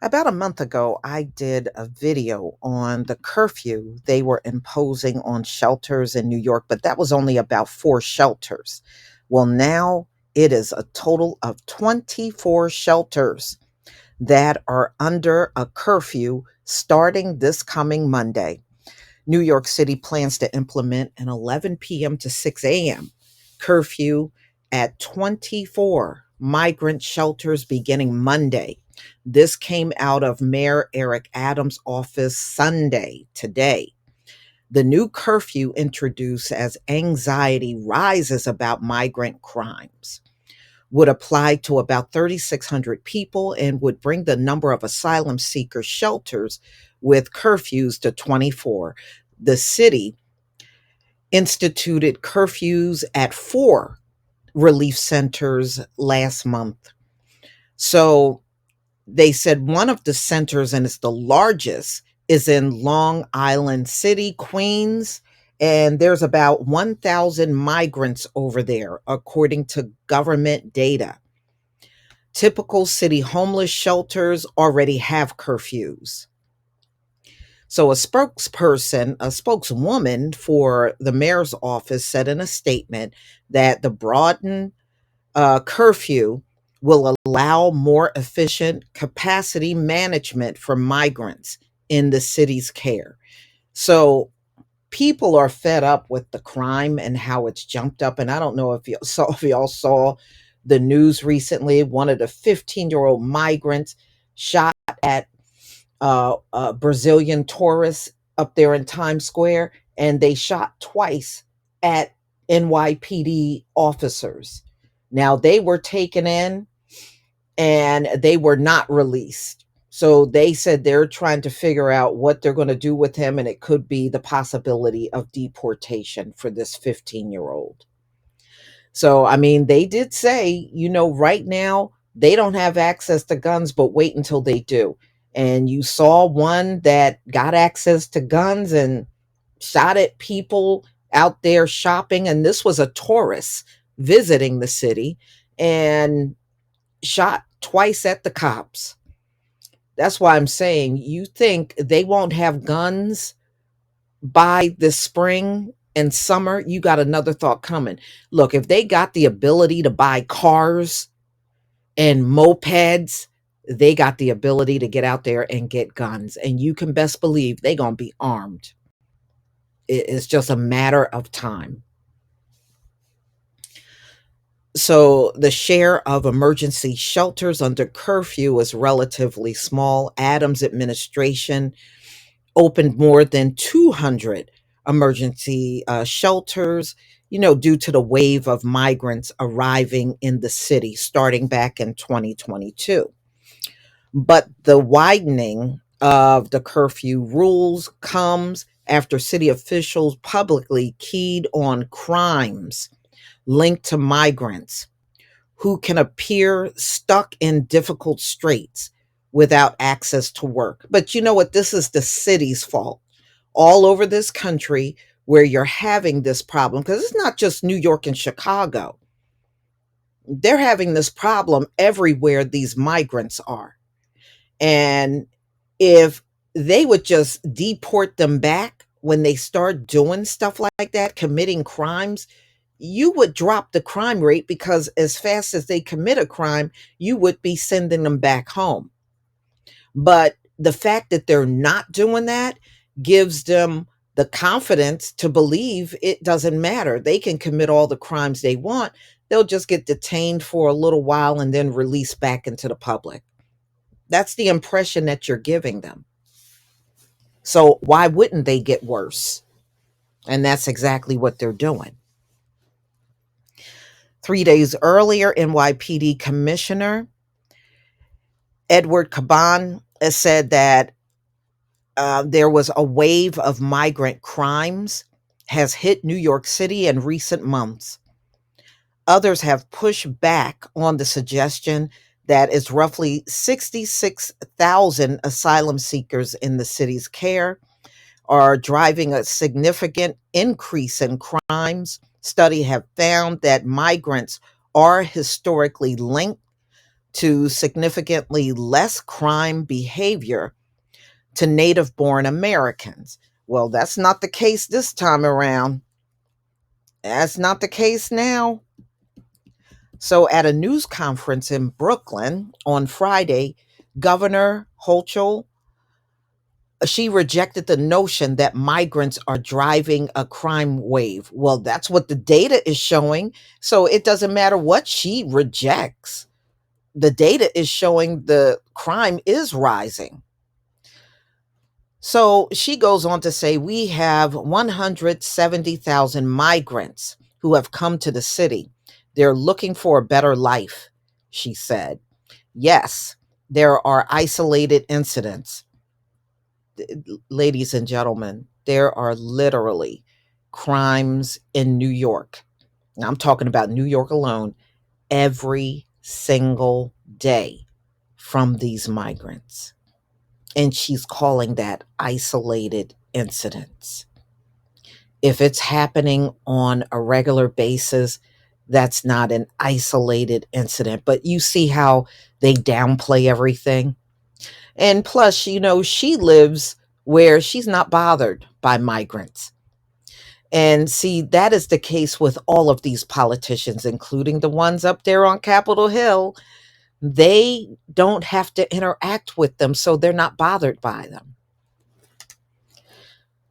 About a month ago, I did a video on the curfew they were imposing on shelters in New York, but that was only about four shelters. Well, now it is a total of 24 shelters that are under a curfew starting this coming Monday. New York City plans to implement an 11 p.m. to 6 a.m. curfew at 24 migrant shelters beginning Monday. This came out of Mayor Eric Adams' office Sunday, today. The new curfew introduced as anxiety rises about migrant crimes would apply to about 3,600 people and would bring the number of asylum seeker shelters with curfews to 24. The city instituted curfews at four relief centers last month. So they said one of the centers, and it's the largest, is in Long Island City, Queens. And there's about 1,000 migrants over there, according to government data. Typical city homeless shelters already have curfews. So a spokeswoman for the mayor's office said in a statement that the broadened curfew will allow more efficient capacity management for migrants in the city's care. So people are fed up with the crime and how it's jumped up. And I don't know if y'all saw the news recently. One of the 15-year-old migrants shot at Brazilian tourists up there in Times Square, and they shot twice at NYPD officers. Now they were taken in and they were not released. So they said they're trying to figure out what they're going to do with him, and it could be the possibility of deportation for this 15-year-old. So, I mean, they did say, right now they don't have access to guns, but wait until they do. And you saw one that got access to guns and shot at people out there shopping. And this was a tourist visiting the city and shot twice at the cops. That's why I'm saying, you think they won't have guns by the spring and summer? You got another thought coming. Look, if they got the ability to buy cars and mopeds, they got the ability to get out there and get guns. And you can best believe they're going to be armed. It's just a matter of time. So the share of emergency shelters under curfew is relatively small. Adams administration opened more than 200 emergency shelters, due to the wave of migrants arriving in the city starting back in 2022. But the widening of the curfew rules comes after city officials publicly keyed on crimes linked to migrants who can appear stuck in difficult straits without access to work. But you know what? This is the city's fault. All over this country where you're having this problem, because it's not just New York and Chicago. They're having this problem everywhere these migrants are. And if they would just deport them back when they start doing stuff like that, committing crimes, you would drop the crime rate, because as fast as they commit a crime, you would be sending them back home. But the fact that they're not doing that gives them the confidence to believe it doesn't matter. They can commit all the crimes they want. They'll just get detained for a little while and then released back into the public. That's the impression that you're giving them. So why wouldn't they get worse? And that's exactly what they're doing. 3 days earlier, NYPD Commissioner Edward Caban has said that there was a wave of migrant crimes has hit New York City in recent months. Others have pushed back on the suggestion that is roughly 66,000 asylum seekers in the city's care are driving a significant increase in crimes. Studies have found that migrants are historically linked to significantly less crime behavior to native born Americans. Well, that's not the case this time around. That's not the case now. So, at a news conference in Brooklyn on Friday, Governor Hochul, she rejected the notion that migrants are driving a crime wave. Well, that's what the data is showing. So it doesn't matter what she rejects. The data is showing the crime is rising. So she goes on to say, we have 170,000 migrants who have come to the city. They're looking for a better life, she said. Yes, there are isolated incidents. Ladies and gentlemen, there are literally crimes in New York. Now, I'm talking about New York alone every single day from these migrants. And she's calling that isolated incidents. If it's happening on a regular basis, that's not an isolated incident. But you see how they downplay everything. And plus, she lives where she's not bothered by migrants. And see, that is the case with all of these politicians, including the ones up there on Capitol Hill. They don't have to interact with them, so they're not bothered by them.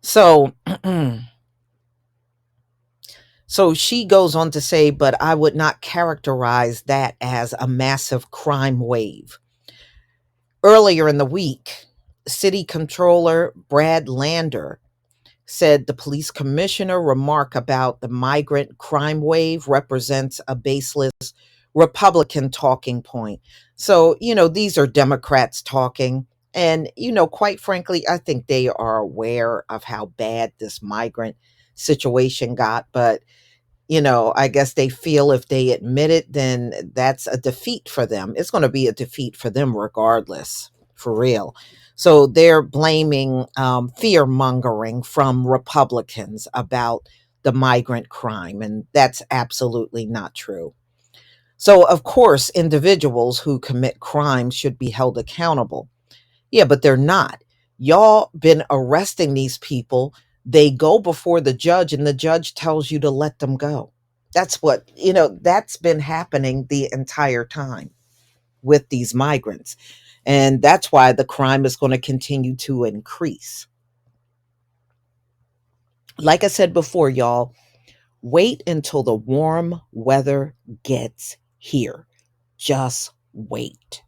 So, so she goes on to say, but I would not characterize that as a massive crime wave. Earlier in the week, City Controller Brad Lander said the police commissioner remark about the migrant crime wave represents a baseless Republican talking point. So, these are Democrats talking. And, quite frankly, I think they are aware of how bad this migrant situation got. But I guess they feel if they admit it, then that's a defeat for them. It's going to be a defeat for them regardless, for real. So they're blaming fear mongering from Republicans about the migrant crime, and that's absolutely not true. So, of course, individuals who commit crimes should be held accountable. Yeah, but they're not. Y'all been arresting these people. They go before the judge, and the judge tells you to let them go. That's been happening the entire time with these migrants. And that's why the crime is going to continue to increase. Like I said before, y'all, wait until the warm weather gets here. Just wait.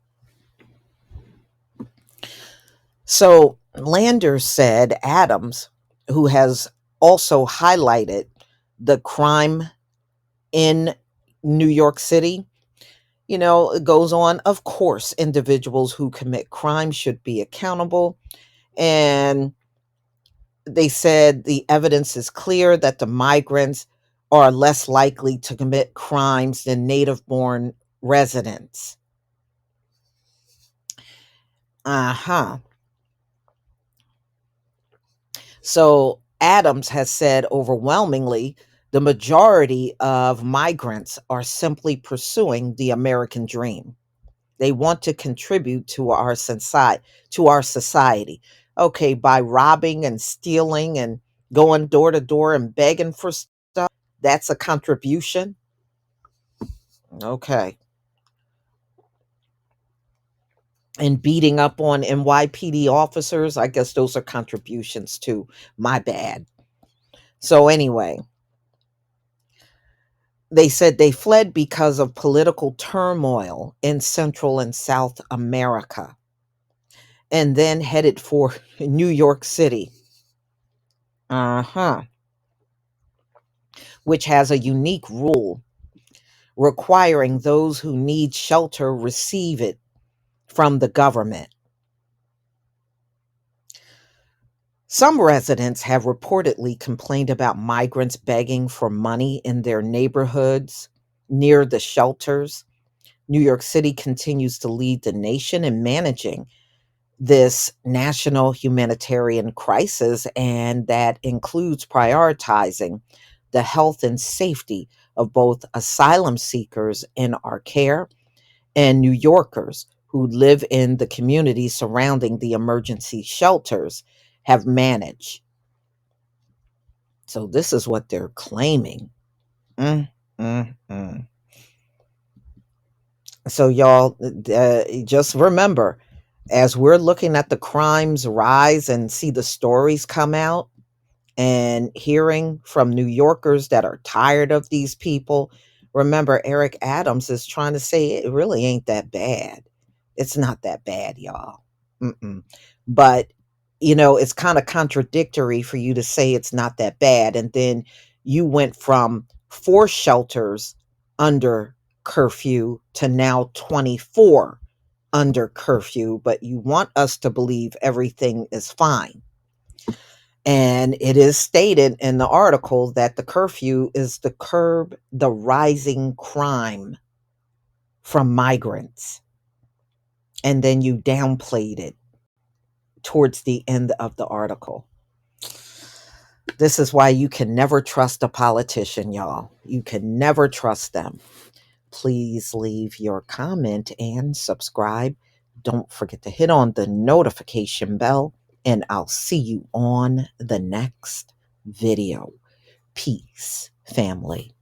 So Landers said Adams, who has also highlighted the crime in New York City, it goes on. Of course, individuals who commit crimes should be accountable. And they said the evidence is clear that the migrants are less likely to commit crimes than native born residents. Uh-huh. So Adams has said overwhelmingly the majority of migrants are simply pursuing the American dream. They want to contribute to our society. Okay, by robbing and stealing and going door to door and begging for stuff, that's a contribution. Okay. And beating up on NYPD officers, I guess those are contributions too. My bad. So anyway, they said they fled because of political turmoil in Central and South America and then headed for New York City. Uh-huh. Which has a unique rule requiring those who need shelter receive it from the government. Some residents have reportedly complained about migrants begging for money in their neighborhoods near the shelters. New York City continues to lead the nation in managing this national humanitarian crisis, and that includes prioritizing the health and safety of both asylum seekers in our care and New Yorkers who live in the communities surrounding the emergency shelters have managed. So this is what they're claiming. Mm, mm. So y'all, just remember, as we're looking at the crimes rise and see the stories come out, and hearing from New Yorkers that are tired of these people. Remember, Eric Adams is trying to say it really ain't that bad. It's not that bad, y'all. Mm-mm. But, it's kind of contradictory for you to say it's not that bad. And then you went from 4 shelters under curfew to now 24 under curfew, but you want us to believe everything is fine. And it is stated in the article that the curfew is to curb the rising crime from migrants. And then you downplayed it towards the end of the article. This is why you can never trust a politician, y'all. You can never trust them. Please leave your comment and subscribe. Don't forget to hit on the notification bell, and I'll see you on the next video. Peace, family.